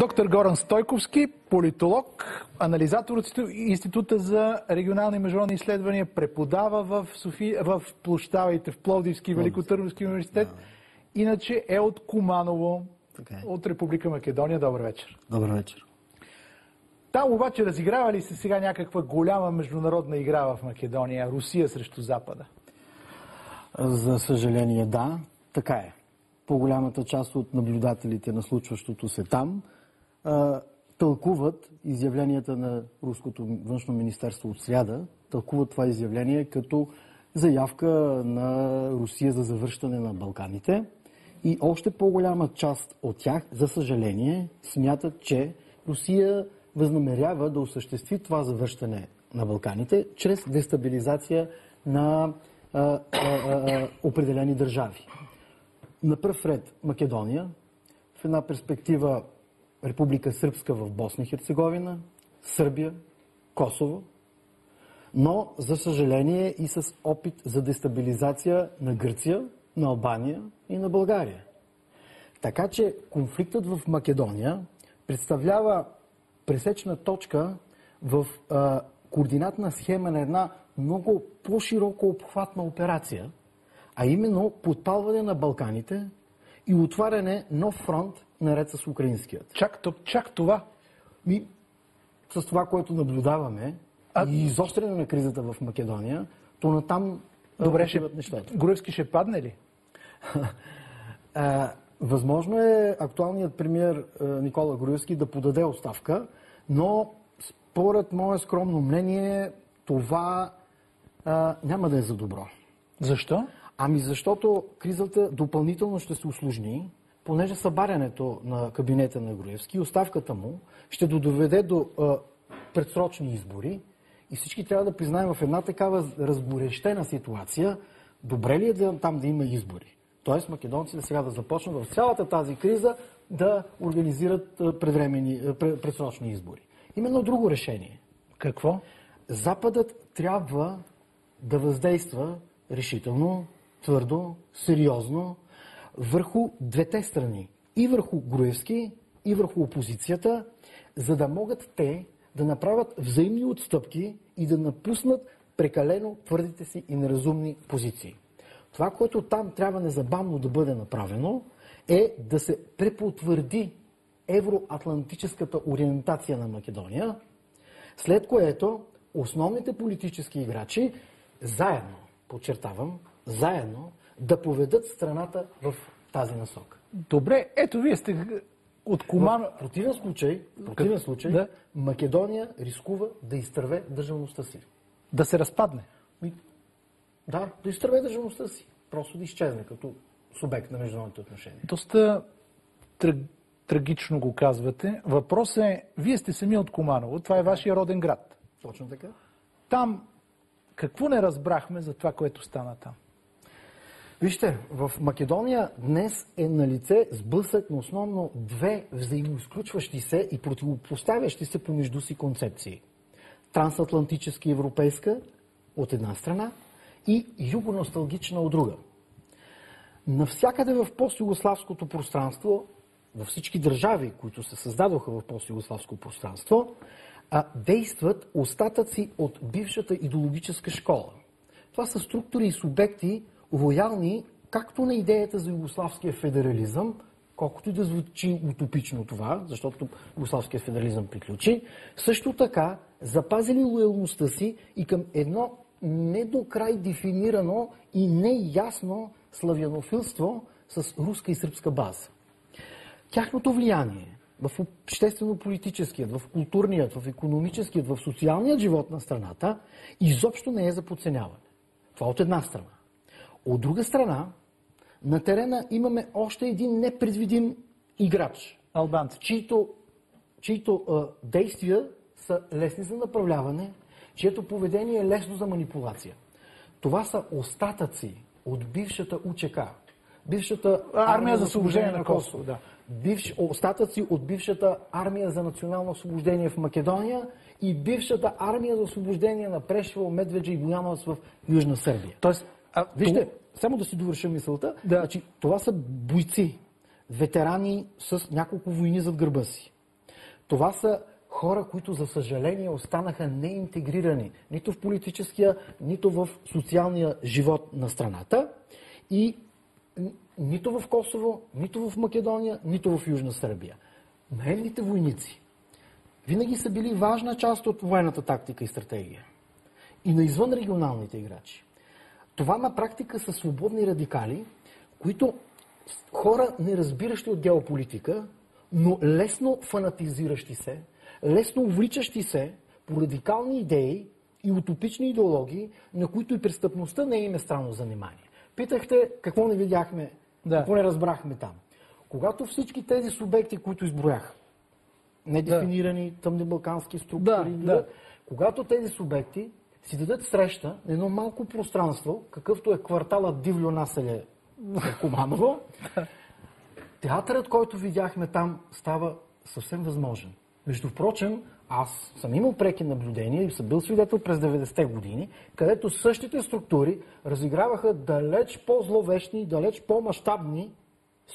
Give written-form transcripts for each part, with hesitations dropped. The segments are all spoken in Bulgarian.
Доктор Горан Стойковски, политолог, анализатор от Института за регионални и международни изследвания, преподава в Пловдивски и Великотърновски университет. Иначе е от Куманово, от Република Македония. Добър вечер. Добър вечер. Там обаче разиграва ли се сега някаква голяма международна игра в Македония? Русия срещу Запада? За съжаление, да. Така е. По-голямата част от наблюдателите на случващото се там тълкуват изявленията на Руското външно министерство от сряда, тълкуват това изявление като заявка на Русия за завръщане на Балканите. И още по-голяма част от тях, за съжаление, смятат, че Русия възнамерява да осъществи това завръщане на Балканите чрез дестабилизация на определени държави. На пръв ред Македония, в една перспектива Република Сръбска в Босна и Херцеговина, Сърбия, Косово, но за съжаление и с опит за дестабилизация на Гърция, на Албания и на България. Така че конфликтът в Македония представлява пресечна точка в координатна схема на една много по-широко обхватна операция, а именно подпалване на Балканите и отваряне нов фронт наред с украинският. Чак това? С това, което наблюдаваме и изостряне на кризата в Македония, то натам отиват нещата. Груевски ще падне ли? Възможно е актуалният премиер Никола Груевски да подаде оставка, но според мое скромно мнение това няма да е за добро. Защо? Защото кризата допълнително ще се усложни, понеже събарянето на кабинета на Груевски, оставката му, ще доведе до предсрочни избори и всички трябва да признаем в една такава разгорещена ситуация, добре ли е там да има избори? Тоест македонците сега да започнат в цялата тази криза да организират предсрочни избори. Именно друго решение. Какво? Западът трябва да въздейства решително, твърдо, сериозно върху двете страни. И върху Груевски, и върху опозицията, за да могат те да направят взаимни отстъпки и да напуснат прекалено твърдите си и неразумни позиции. Това, което там трябва незабавно да бъде направено, е да се препотвърди евроатлантическата ориентация на Македония, след което основните политически играчи заедно, подчертавам, заедно да поведат страната в тази насока. Добре, ето вие сте от Куманово. В противен случай да. Македония рискува да изтърве държавността си. Да се разпадне? Да изтърве държавността си. Просто да изчезне като субект на международните отношения. Доста трагично го казвате. Въпросът е, вие сте сами от Куманово, това е вашия роден град. Точно така. Там какво не разбрахме за това, което стана там? Вижте, в Македония днес е налице сблъсък на основно две взаимоизключващи се и противопоставящи се помежду си концепции. Трансатлантически европейска от една страна и югоносталгична от друга. Навсякъде в постюгославското пространство, във всички държави, които се създадоха в постюгославско пространство, действат остатъци от бившата идеологическа школа. Това са структури и субекти, лоялни както на идеята за югославския федерализъм, колкото и да звучи утопично това, защото югославския федерализъм приключи, също така запазили лоялността си и към едно не до край дефинирано и неясно славянофилство с руска и сръбска база. Тяхното влияние в обществено-политическият, в културният, в икономическият, в социалният живот на страната изобщо не е за подценяване. Това от една страна. От друга страна, на терена имаме още един непредвидим играч. Албанци. Чието действия са лесни за направляване, чието поведение е лесно за манипулация. Това са остатъци от бившата УЧК, бившата армия за освобождение на Косово. Да. Остатъци от бившата армия за национално освобождение в Македония и бившата армия за освобождение на Прешево, Медведжа и Бояновац в Южна Сърбия. Тоест, вижте, само да си довърша мисълта, значи, това са бойци, ветерани с няколко войни зад гърба си. Това са хора, които за съжаление останаха неинтегрирани нито в политическия, нито в социалния живот на страната и нито в Косово, нито в Македония, нито в Южна Сърбия. Наемните войници винаги са били важна част от военната тактика и стратегия. И на извънрегионалните играчи. Това на практика са свободни радикали, които хора не разбиращи от геополитика, но лесно фанатизиращи се, лесно увличащи се по радикални идеи и утопични идеологии, на които и престъпността не им е странно занимание. Питахте какво не видяхме, какво не разбрахме там. Когато всички тези субекти, които изброях, недефинирани тъмни балкански структури, когато тези субекти си дадат среща на едно малко пространство, какъвто е кварталът Дивлю населе в Куманово, театърът, който видяхме там, става съвсем възможен. Между впрочем, аз съм имал преки наблюдения и съм бил свидетел през 90-те години, където същите структури разиграваха далеч по-зловещни и далеч по-мащабни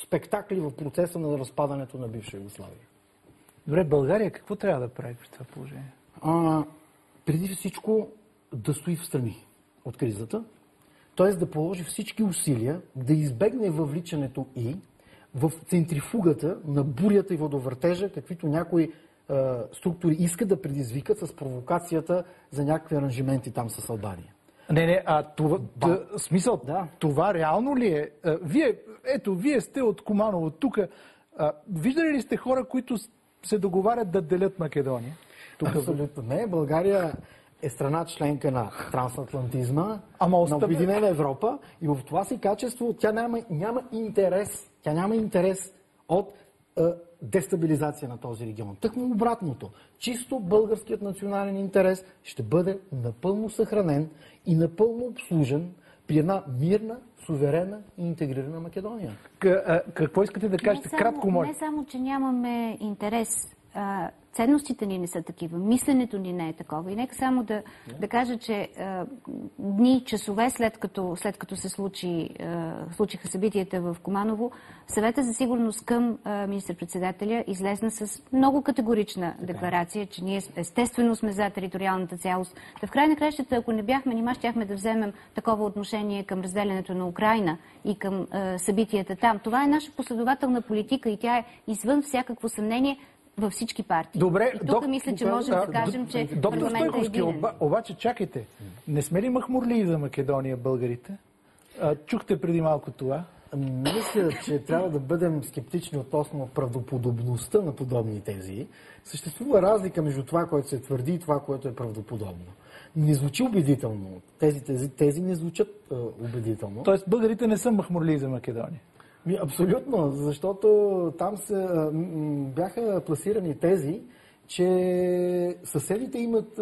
спектакли в процеса на разпадането на бивша Югославия. Добре, България какво трябва да прави в това положение? Преди всичко да стои в страни от кризата, т.е. да положи всички усилия да избегне въвличането и в центрифугата на бурята и водовъртежа, каквито някои структури искат да предизвикат с провокацията за някакви аранжименти там с Албания. Смисъл, това реално ли е? Вие сте от Куманово тук. Виждали ли сте хора, които се договарят да делят Македония? Абсолютно не. България е страна членка на трансатлантизма, на Обединена Европа и в това си качество тя няма интерес. Тя няма интерес от дестабилизация на този регион. Тъкмо обратното. Чисто българският национален интерес ще бъде напълно съхранен и напълно обслужен при една мирна, суверена и интегрирана Македония. Какво искате да кажете? Кратко, моля. Не само, че нямаме интерес. Ценностите ни не са такива, мисленето ни не е такова. И нека само да кажа, че дни, часове след като се случиха събитията в Куманово, Съвета за сигурност към министър-председателя излезна с много категорична декларация, че ние естествено сме за териториалната цялост. В край на кращата, ако не бяхме, нима щяхме да вземем такова отношение към разделянето на Украйна и към събитията там. Това е наша последователна политика и тя е извън всякакво съмнение във всички партии. Добре, и тук мисля, че можем да кажем, че парламентът е единен. Обаче чакайте, не сме ли махмурли за Македония българите? Чухте преди малко това. Мисля, че трябва да бъдем скептични относно правдоподобността на подобни тези. Съществува разлика между това, което се твърди и това, което е правдоподобно. Не звучи убедително. Тези не звучат убедително. Тоест българите не са махмурли за Македония? Абсолютно, защото там бяха пласирани тези, че съседите имат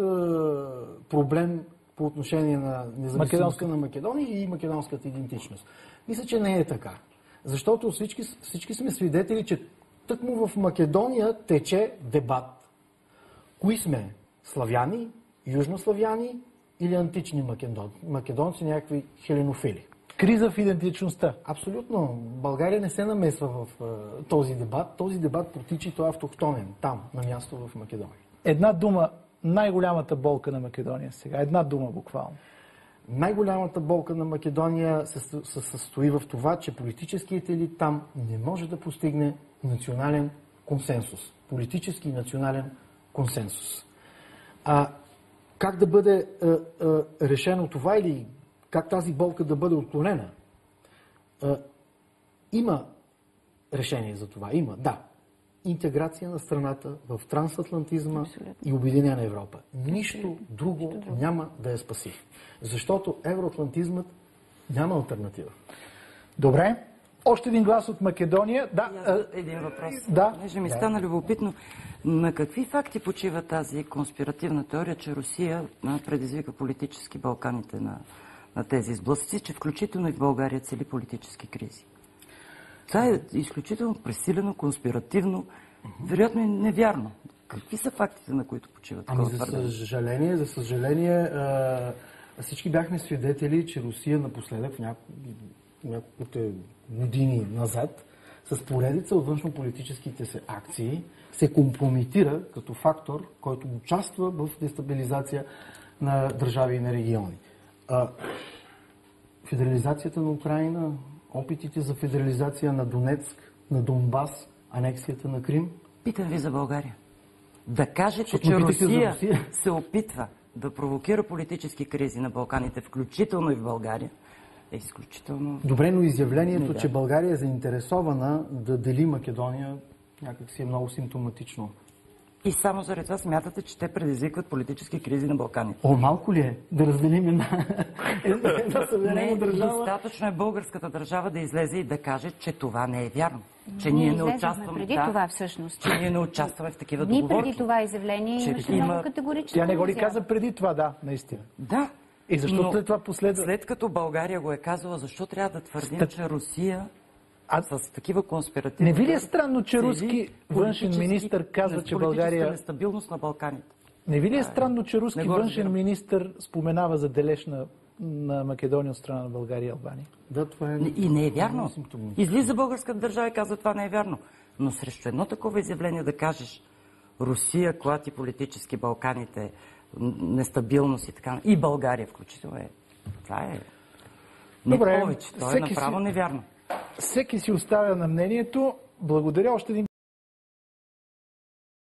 проблем по отношение на независимостта на Македония и македонската идентичност. Мисля, че не е така. Защото всички сме свидетели, че тъкмо в Македония тече дебат. Кои сме? Славяни, южнославяни или антични македонци, някакви хеленофили? Криза в идентичността. Абсолютно. България не се намесва в този дебат. Този дебат протича и той е автохтонен, там, на място в Македония. Една дума, най-голямата болка на Македония сега. Една дума буквално. Най-голямата болка на Македония се състои в това, че политическият елит там не може да постигне национален консенсус. Политически и национален консенсус. Как да бъде решено това или как тази болка да бъде отклонена? Има решение за това. Има, да. Интеграция на страната в трансатлантизма и Обединена Европа. Нищо друго няма да я спаси. Защото евроатлантизмът няма алтернатива. Добре. Още един глас от Македония. Един въпрос. Да. Ми стана любопитно. На какви факти почива тази конспиративна теория, че Русия предизвика политически Балканите на тези сблъсъци, че включително и в България цели политически кризи? Това е изключително пресилено, конспиративно, вероятно и невярно. Какви са фактите, на които почиват такова твърдение? За съжаление, всички бяхме свидетели, че Русия напоследък, в няколкото години назад, с поредица от външнополитическите се акции се компрометира като фактор, който участва в дестабилизация на държави и на региони. Федерализацията на Украйна, опитите за федерализация на Донецк, на Донбас, анексията на Крим. Питам ви за България. Да кажете, Защото че ме питахте за Русия се опитва да провокира политически кризи на Балканите, включително и в България, е изключително... Добре, но изявлението, да. че България е заинтересована да дели Македония, някак си е много симптоматично. И само заради това смятате, че те предизвикват политически кризи на Балканите. О, малко ли е да разделим една съвременна държава? Достатъчно е българската държава да излезе и да каже, че това не е вярно. Че ние не участваме преди това всъщност. Че ние не участваме в такива Дни договорки. преди това изявление имаше много категорично. Тя не го ли каза преди това, да, наистина. Да. И защо след това последва? След като България го е казала, защо трябва да твърдим, че Русия с такива конспиративни... Не ви ли е странно, че руски външен министър казва, че България... нестабилност на Балканите? Не ви ли е странно, че руски външен министър споменава за дележ на Македония от страна на България и Албания? Да, това е... И не е вярно. Излиза българската държава и казва, това не е вярно. Но срещу едно такова изявление да кажеш Русия клати политически Балканите, нестабилност и така, и България включително е. Това е не повече. Това е направо невярно. Всеки си оставя на мнението. Благодаря още един